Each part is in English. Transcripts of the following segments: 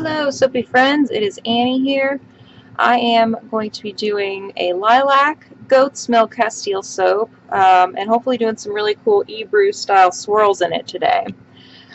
Hello, soapy friends. It is Annie here. I am going to be doing a lilac goat's milk Castile soap and hopefully doing some really cool e-brew style swirls in it today.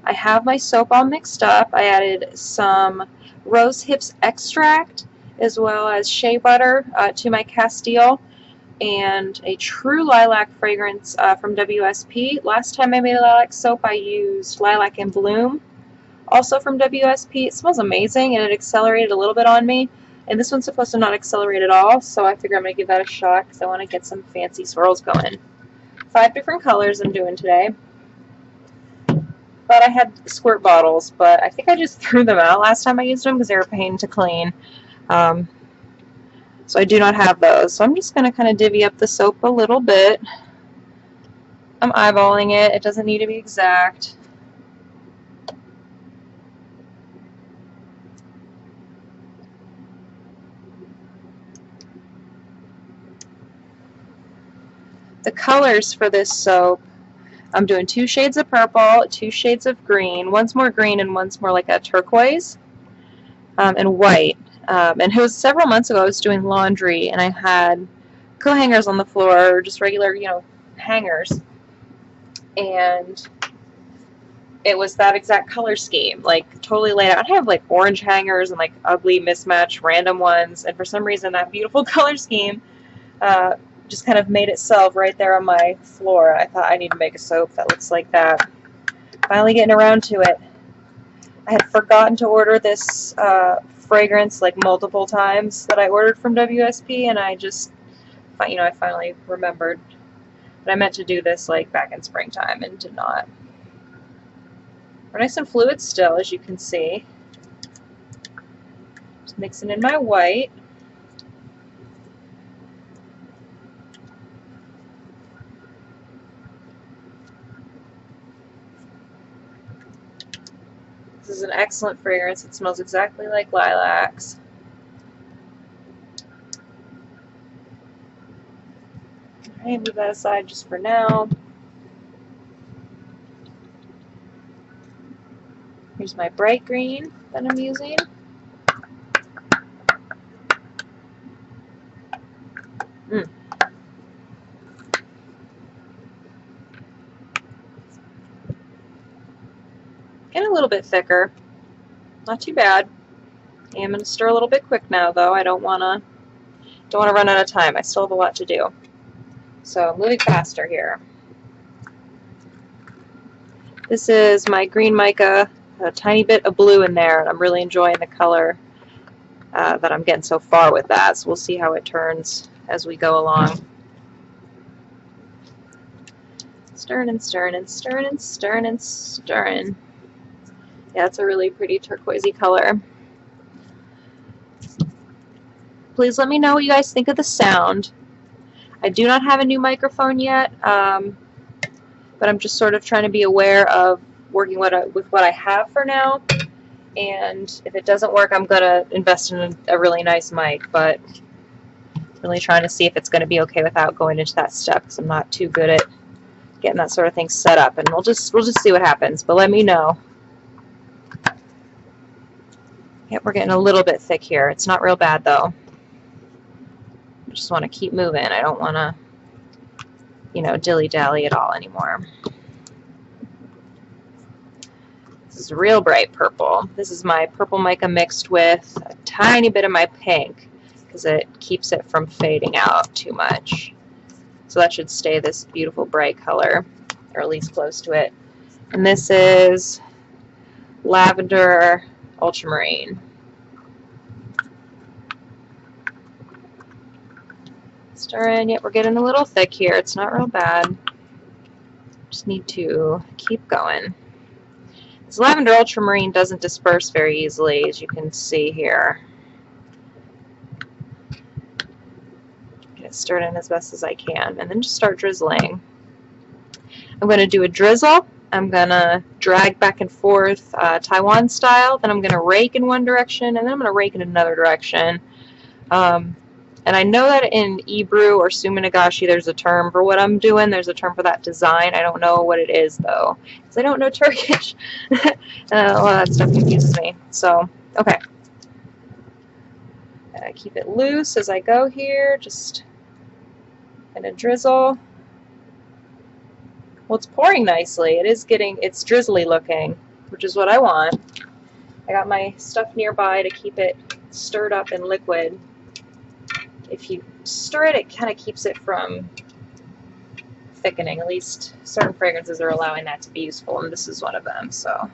I have my soap all mixed up. I added some rose hips extract as well as shea butter to my Castile and a true lilac fragrance from WSP. Last time I made a lilac soap I used Lilac in Bloom, also from WSP. It smells amazing and it accelerated a little bit on me. And this one's supposed to not accelerate at all, so I figure I'm going to give that a shot because I want to get some fancy swirls going. 5 different colors I'm doing today. But I had squirt bottles, but I think I just threw them out last time I used them because they were a pain to clean. So I do not have those. So I'm just going to kind of divvy up the soap a little bit. I'm eyeballing it. It doesn't need to be exact. The colors for this soap, I'm doing 2 shades of purple, 2 shades of green. One's more green and one's more like a turquoise, and white. And it was several months ago I was doing laundry and I had co-hangers on the floor, just regular, hangers. And it was that exact color scheme, like totally laid out. I have like orange hangers and like ugly mismatched random ones, and for some reason that beautiful color scheme just kind of made itself right there on my floor. I thought I need to make a soap that looks like that. Finally getting around to it. I had forgotten to order this fragrance like multiple times that I ordered from WSP, and I just, I finally remembered. But I meant to do this like back in springtime and did not. We're nice and fluid still, as you can see. Just mixing in my white. This is an excellent fragrance. It smells exactly like lilacs. Alright, move that aside just for now. Here's my bright green that I'm using. Getting a little bit thicker. Not too bad. I'm going to stir a little bit quick now, though. I don't want to run out of time. I still have a lot to do. So moving faster here. This is my green mica, a tiny bit of blue in there, and I'm really enjoying the color that I'm getting so far with that. So we'll see how it turns as we go along. Stirring and stirring and stirring and stirring and stirring. Yeah, it's a really pretty turquoisey color. Please let me know what you guys think of the sound. I do not have a new microphone yet, but I'm just sort of trying to be aware of working with what I have for now. And if it doesn't work, I'm going to invest in a really nice mic, but really trying to see if it's going to be okay without going into that step, because I'm not too good at getting that sort of thing set up. And we'll just see what happens, but let me know. Yep, we're getting a little bit thick here. It's not real bad, though. I just want to keep moving. I don't want to, dilly-dally at all anymore. This is real bright purple. This is my purple mica mixed with a tiny bit of my pink because it keeps it from fading out too much. So that should stay this beautiful bright color, or at least close to it. And this is lavender ultramarine. Stirring. Yep, we're getting a little thick here. It's not real bad. Just need to keep going. This lavender ultramarine doesn't disperse very easily, as you can see here. Get it stirred in as best as I can, and then just start drizzling. I'm going to do a drizzle. I'm going to drag back and forth Taiwan style, then I'm going to rake in one direction, and then I'm going to rake in another direction. And I know that in e-brew or suminagashi there's a term for what I'm doing. There's a term for that design. I don't know what it is, though, because I don't know Turkish. A lot of that stuff confuses me. So Okay. I keep it loose as I go here, just gonna drizzle. Well, it's pouring nicely. It's drizzly looking, which is what I want. I got my stuff nearby to keep it stirred up in liquid. If you stir it, it kind of keeps it from thickening. At least certain fragrances are allowing that to be useful, and this is one of them. So,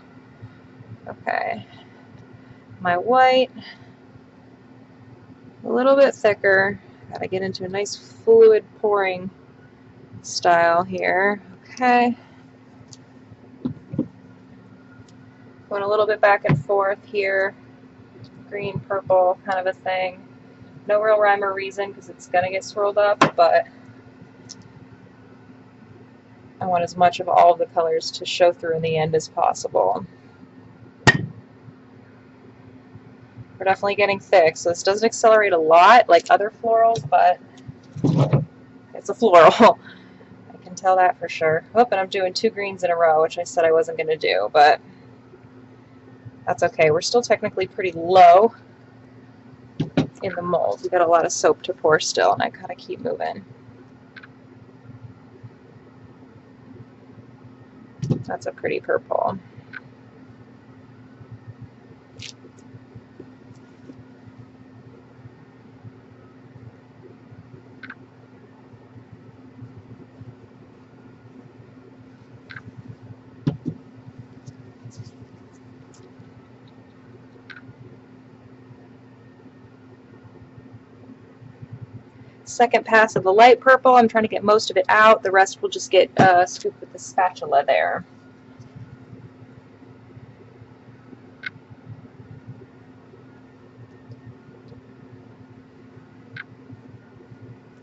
okay. My white, a little bit thicker. Gotta get into a nice fluid pouring style here. Okay. Going a little bit back and forth here. Green, purple, kind of a thing. No real rhyme or reason because it's going to get swirled up, but I want as much of all of the colors to show through in the end as possible. We're definitely getting thick, so this doesn't accelerate a lot like other florals, but it's a floral. I can tell that for sure. Oh, and I'm doing 2 greens in a row, which I said I wasn't going to do, but that's okay. We're still technically pretty low in the mold. We've got a lot of soap to pour still, and I kind of keep moving. That's a pretty purple. Second pass of the light purple. I'm trying to get most of it out. The rest will just get scooped with the spatula there.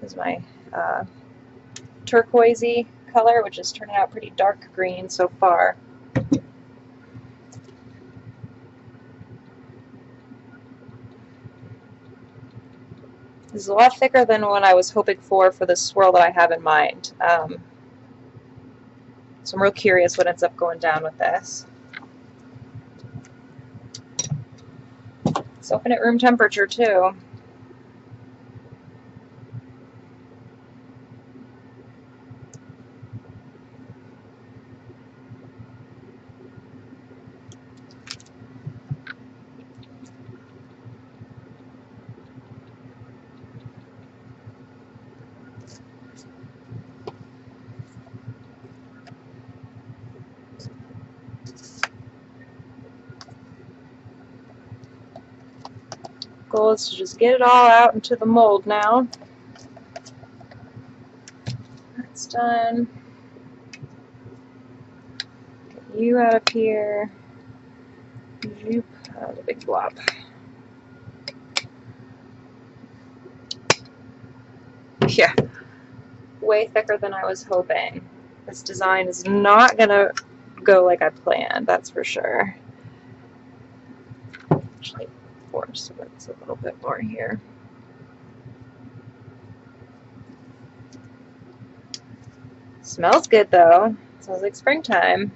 This is my turquoisey color, which is turning out pretty dark green so far. This is a lot thicker than what I was hoping for the swirl that I have in mind. So I'm real curious what ends up going down with this. It's open at room temperature too. Goal is to just get it all out into the mold now. That's done. Get you out of here. Zoop. Oh, the big blob. Yeah, way thicker than I was hoping. This design is not gonna go like I planned, that's for sure. Actually, pour just a little bit more here. Smells good though. Smells like springtime.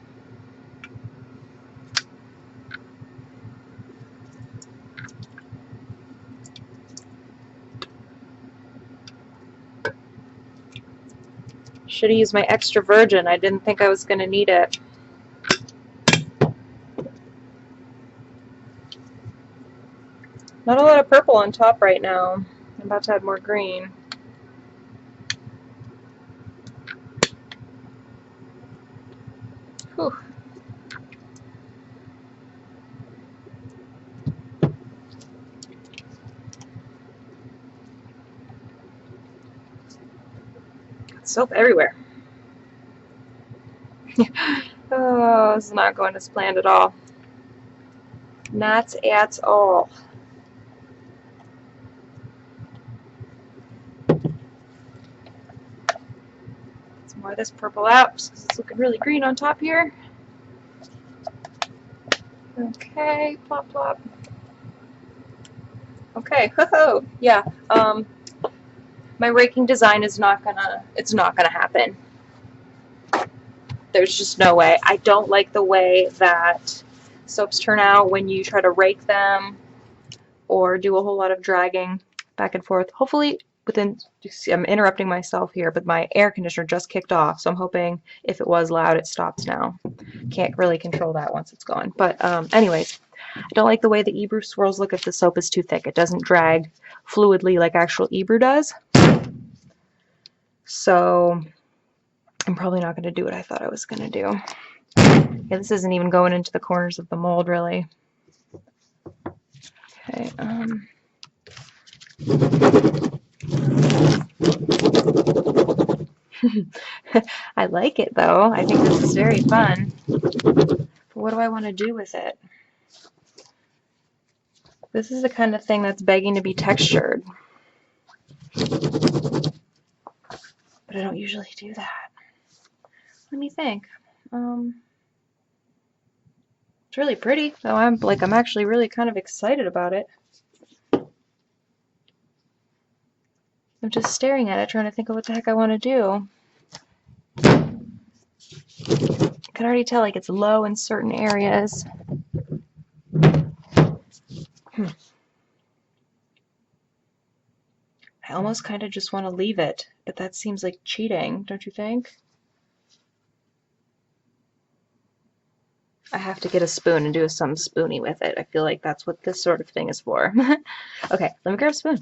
Should have used my extra virgin. I didn't think I was going to need it. Not a lot of purple on top right now. I'm about to add more green. Whew. Soap everywhere. Oh, this is not going as planned at all. Not at all. Some more of this purple out just because it's looking really green on top here. Okay, plop plop. Okay, ho-ho, yeah. My raking design is not gonna happen. There's just no way. I don't like the way that soaps turn out when you try to rake them or do a whole lot of dragging back and forth. Hopefully within, I'm interrupting myself here, but my air conditioner just kicked off, so I'm hoping if it was loud, it stops now. Can't really control that once it's gone. But anyways, I don't like the way the e-brew swirls look if the soap is too thick. It doesn't drag fluidly like actual e-brew does. So I'm probably not going to do what I thought I was going to do. Yeah, this isn't even going into the corners of the mold, really. Okay, I like it though. I think this is very fun. But what do I want to do with it? This is the kind of thing that's begging to be textured. But I don't usually do that. Let me think. It's really pretty, so I'm actually really kind of excited about it. I'm just staring at it, trying to think of what the heck I want to do. I can already tell it's low in certain areas. I almost kind of just want to leave it, but that seems like cheating, don't you think? I have to get a spoon and do something spoony with it. I feel like that's what this sort of thing is for. Okay, let me grab a spoon.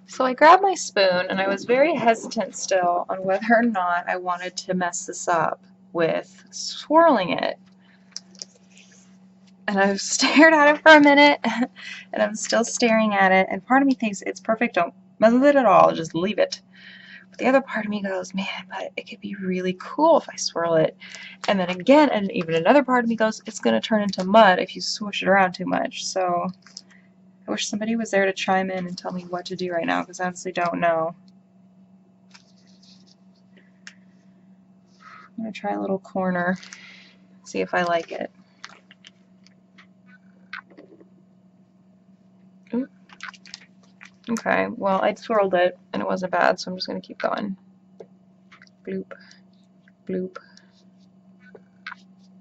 So I grabbed my spoon, and I was very hesitant still on whether or not I wanted to mess this up with swirling it. And I've stared at it for a minute, and I'm still staring at it, and part of me thinks it's perfect, don't mess with it at all, just leave it. But the other part of me goes, man, but it could be really cool if I swirl it. And then again, and even another part of me goes, it's going to turn into mud if you swoosh it around too much. So I wish somebody was there to chime in and tell me what to do right now, because I honestly don't know. I'm going to try a little corner, see if I like it. Ooh. Okay, well, I swirled it, and it wasn't bad, so I'm just going to keep going. Bloop, bloop.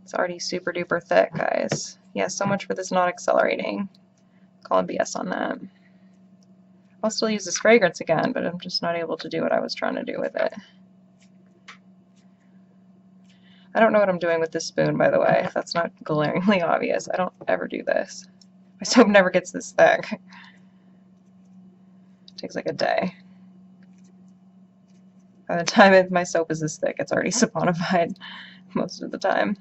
It's already super duper thick, guys. Yeah, so much for this not accelerating. Calling BS on that. I'll still use this fragrance again, but I'm just not able to do what I was trying to do with it. I don't know what I'm doing with this spoon, by the way, if that's not glaringly obvious. I don't ever do this. My soap never gets this thick. It takes like a day. By the time my soap is this thick, it's already saponified most of the time.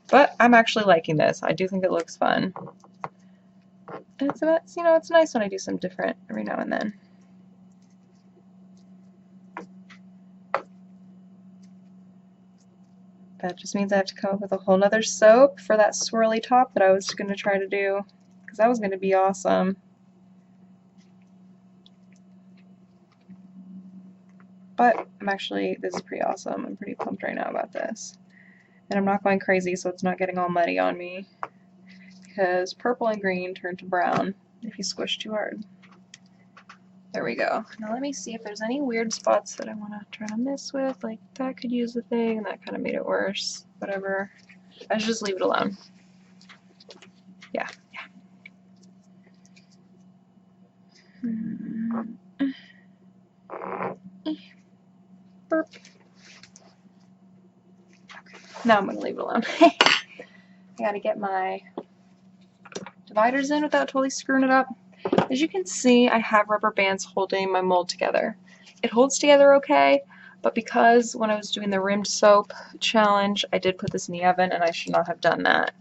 But I'm actually liking this. I do think it looks fun. And it's, you know, it's nice when I do something different every now and then. That just means I have to come up with a whole nother soap for that swirly top that I was going to try to do, because that was going to be awesome. But this is pretty awesome. I'm pretty pumped right now about this. And I'm not going crazy, so it's not getting all muddy on me, because purple and green turn to brown if you squish too hard. There we go. Now let me see if there's any weird spots that I want to try to mess with. Like, that could use a thing, and that kind of made it worse. Whatever. I should just leave it alone. Yeah. Burp. Okay. Now I'm going to leave it alone. I gotta get my dividers in without totally screwing it up. As you can see, I have rubber bands holding my mold together. It holds together okay, but because when I was doing the rimmed soap challenge, I did put this in the oven, and I should not have done that.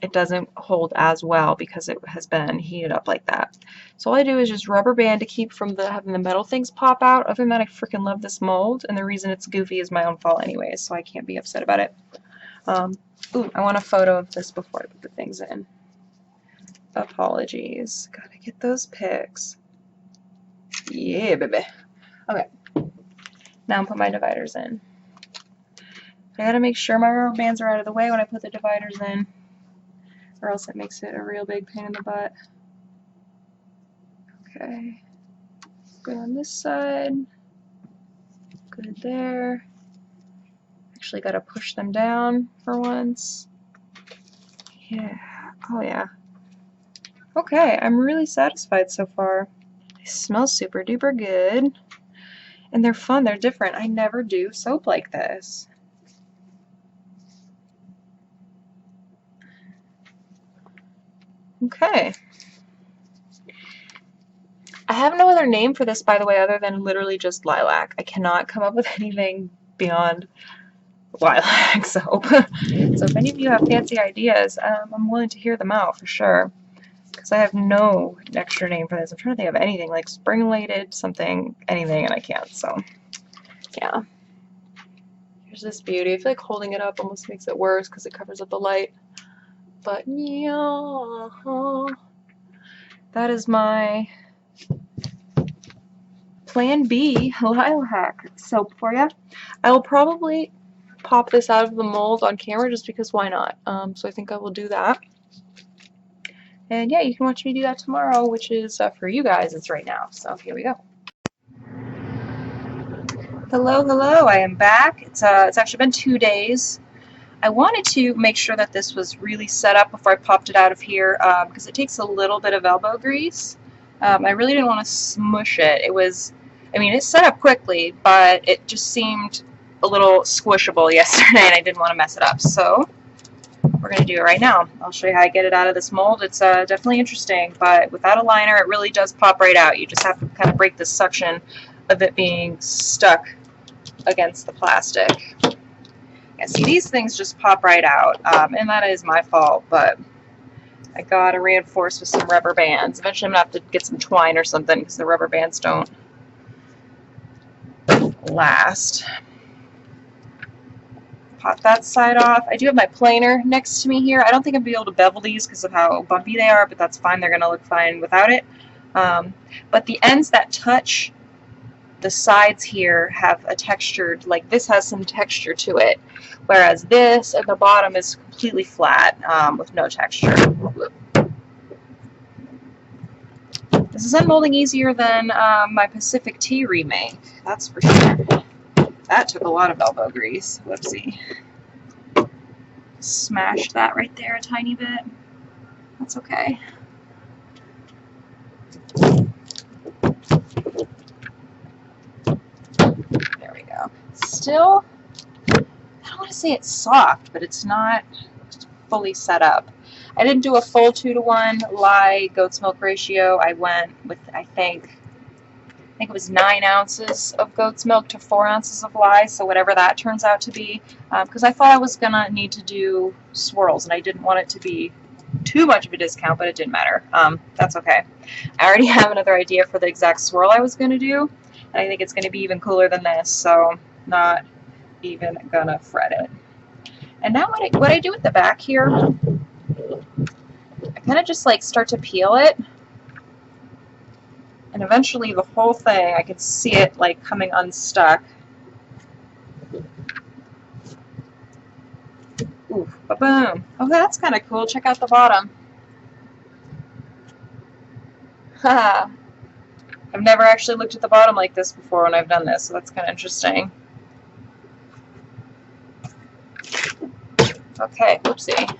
It doesn't hold as well because it has been heated up like that. So all I do is just rubber band to keep from having the metal things pop out. Other than that, I freaking love this mold, and the reason it's goofy is my own fault anyways, so I can't be upset about it. Ooh, I want a photo of this before I put the things in. Apologies. Gotta get those pics. Yeah, baby. Okay. Now I'm putting my dividers in. I gotta make sure my rubber bands are out of the way when I put the dividers in, or else it makes it a real big pain in the butt. Okay. Good on this side. Good there. Actually got to push them down for once. Yeah. Oh yeah. Okay, I'm really satisfied so far. They smell super duper good. And they're fun, they're different. I never do soap like this. Okay. I have no other name for this, by the way, other than literally just lilac. I cannot come up with anything beyond lilac soap. So if any of you have fancy ideas, I'm willing to hear them out for sure. Because I have no extra name for this. I'm trying to think of anything like spring-related, something, anything, and I can't. So, yeah. Here's this beauty. I feel like holding it up almost makes it worse because it covers up the light. But yeah, that is my Plan B lilac soap for you. I will probably pop this out of the mold on camera just because why not? So I think I will do that. And yeah, you can watch me do that tomorrow, which is for you guys, it's right now. So here we go. Hello, hello, I am back. It's actually been 2 days. I wanted to make sure that this was really set up before I popped it out of here because it takes a little bit of elbow grease. I really didn't want to smush it. It was, I mean, it set up quickly, but it just seemed a little squishable yesterday and I didn't want to mess it up. So we're going to do it right now. I'll show you how I get it out of this mold. It's definitely interesting, but without a liner, it really does pop right out. You just have to kind of break the suction of it being stuck against the plastic. Yeah, see, these things just pop right out, and that is my fault, but I gotta reinforce with some rubber bands. Eventually I'm gonna have to get some twine or something because the rubber bands don't last. Pop that side off. I do have my planer next to me here. I don't think I'll be able to bevel these because of how bumpy they are, but that's fine. They're gonna look fine without it. But the ends that touch the sides here have a textured, like this has some texture to it, whereas this at the bottom is completely flat with no texture. This is unmolding easier than my Pacific Tea remake, that's for sure. That took a lot of elbow grease. Whoopsie. Smashed that right there a tiny bit. That's okay. There we go. Still, I don't want to say it's soft, but it's not fully set up. I didn't do a full 2-to-1 lye goat's milk ratio. I went with, I think it was 9 ounces of goat's milk to 4 ounces of lye, so whatever that turns out to be, because I thought I was going to need to do swirls, and I didn't want it to be too much of a discount, but it didn't matter. That's okay. I already have another idea for the exact swirl I was going to do, and I think it's going to be even cooler than this, so not even gonna fret it. And now what I do with the back here, I kind of just like start to peel it, and eventually the whole thing, I can see it like coming unstuck. Ooh, ba-boom. Oh, that's kind of cool. Check out the bottom. Haha. I've never actually looked at the bottom like this before when I've done this, so that's kind of interesting. Okay, oopsie.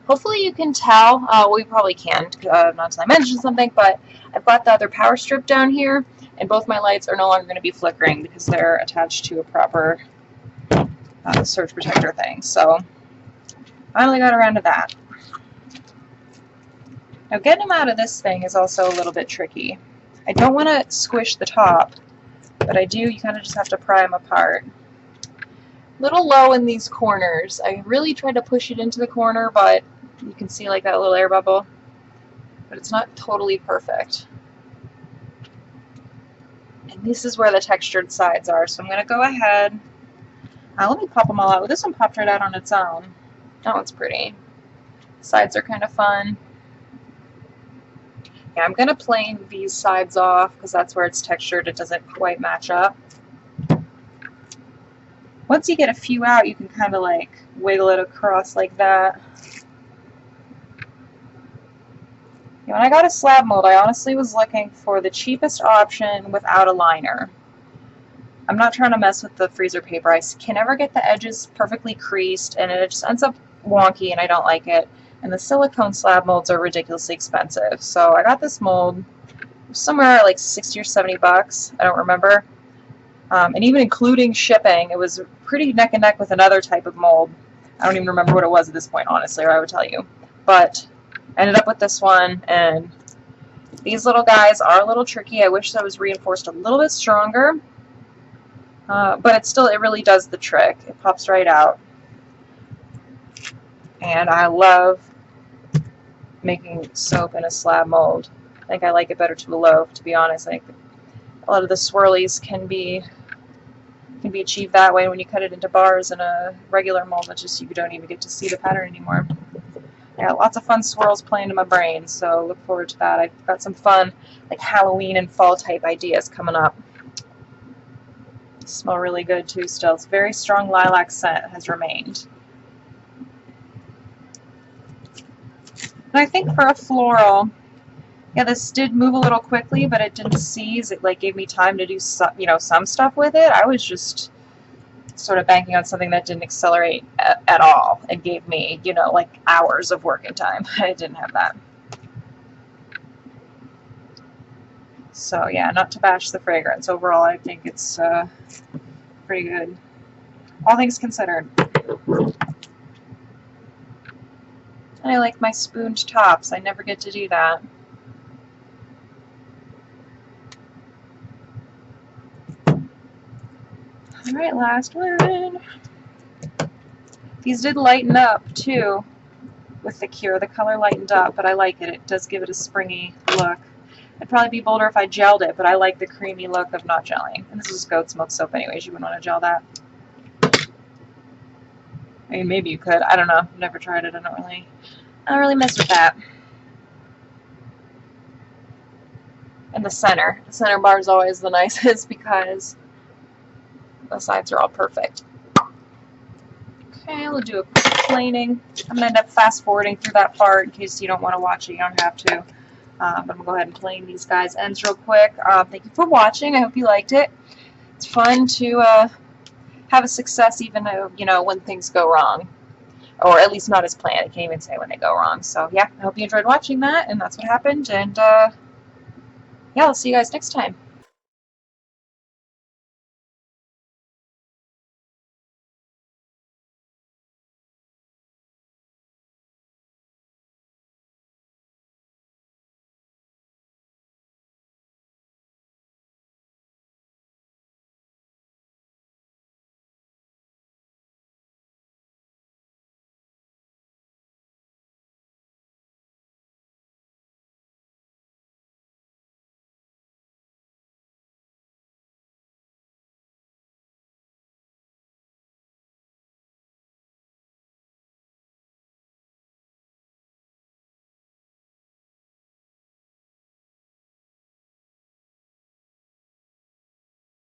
Hopefully you can tell, well you probably can, not until I mention something, but I've got the other power strip down here, and both my lights are no longer going to be flickering because they're attached to a proper surge protector thing. So, finally got around to that. Now getting them out of this thing is also a little bit tricky. I don't want to squish the top, but I do, you kind of just have to pry them apart. Little low in these corners. I really tried to push it into the corner, but you can see like that little air bubble, but it's not totally perfect. And this is where the textured sides are, so I'm going to go ahead. Let me pop them all out. Well, this one popped right out on its own. That one's pretty. Sides are kind of fun. Yeah, I'm going to plane these sides off because that's where it's textured. It doesn't quite match up. Once you get a few out, you can kind of like wiggle it across like that. When I got a slab mold, I honestly was looking for the cheapest option without a liner. I'm not trying to mess with the freezer paper. I can never get the edges perfectly creased, and it just ends up wonky, and I don't like it. And the silicone slab molds are ridiculously expensive. So I got this mold somewhere like 60 or 70 bucks. I don't remember. And even including shipping, it was pretty neck and neck with another type of mold. I don't even remember what it was at this point, honestly, or I would tell you. But I ended up with this one, and these little guys are a little tricky. I wish that was reinforced a little bit stronger. But it really does the trick. It pops right out. And I love making soap in a slab mold. I think I like it better to a loaf, to be honest. I think a lot of the swirlies can be achieved that way when you cut it into bars in a regular mold. It's just you don't even get to see the pattern anymore. I got lots of fun swirls playing in my brain, so look forward to that. I've got some fun like Halloween and fall type ideas coming up. Smell really good too still. It's a very strong lilac scent has remained. And I think for a floral, yeah, this did move a little quickly, but it didn't seize. It like gave me time to do some stuff with it. I was just sort of banking on something that didn't accelerate at all. It gave me, like hours of working time. I didn't have that. So yeah, not to bash the fragrance. Overall, I think it's pretty good. All things considered. And I like my spooned tops. I never get to do that. Alright, last one. These did lighten up too with the cure. The color lightened up, but I like it. It does give it a springy look. It'd probably be bolder if I gelled it, but I like the creamy look of not gelling. And this is goat's milk soap anyways. You wouldn't want to gel that. I mean, maybe you could. I don't know. I've never tried it. I don't really mess with that. And the center bar is always the nicest because the sides are all perfect. Okay, we'll do a quick planing. I'm going to end up fast forwarding through that part in case you don't want to watch it. You don't have to. But I'm going to go ahead and plane these guys' ends real quick. Thank you for watching. I hope you liked it. It's fun to have a success even though, when things go wrong. Or at least not as planned. I can't even say when they go wrong. So yeah, I hope you enjoyed watching that, and that's what happened. And yeah, I'll see you guys next time.